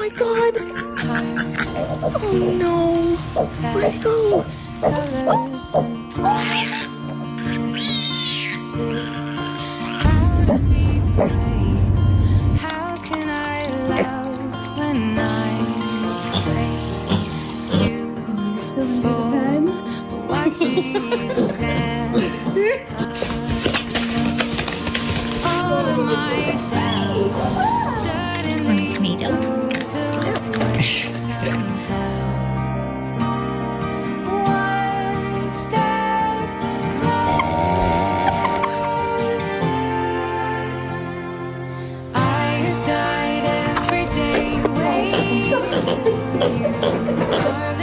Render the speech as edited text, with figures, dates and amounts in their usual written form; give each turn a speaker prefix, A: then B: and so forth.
A: my God. Oh no. Let go.
B: Colors and promises. How to be brave? How can I love when I'm afraid? You fall, but watch you stand alone. All of my doubt suddenly goes away somehow. One step closer. I have died every day waiting for you.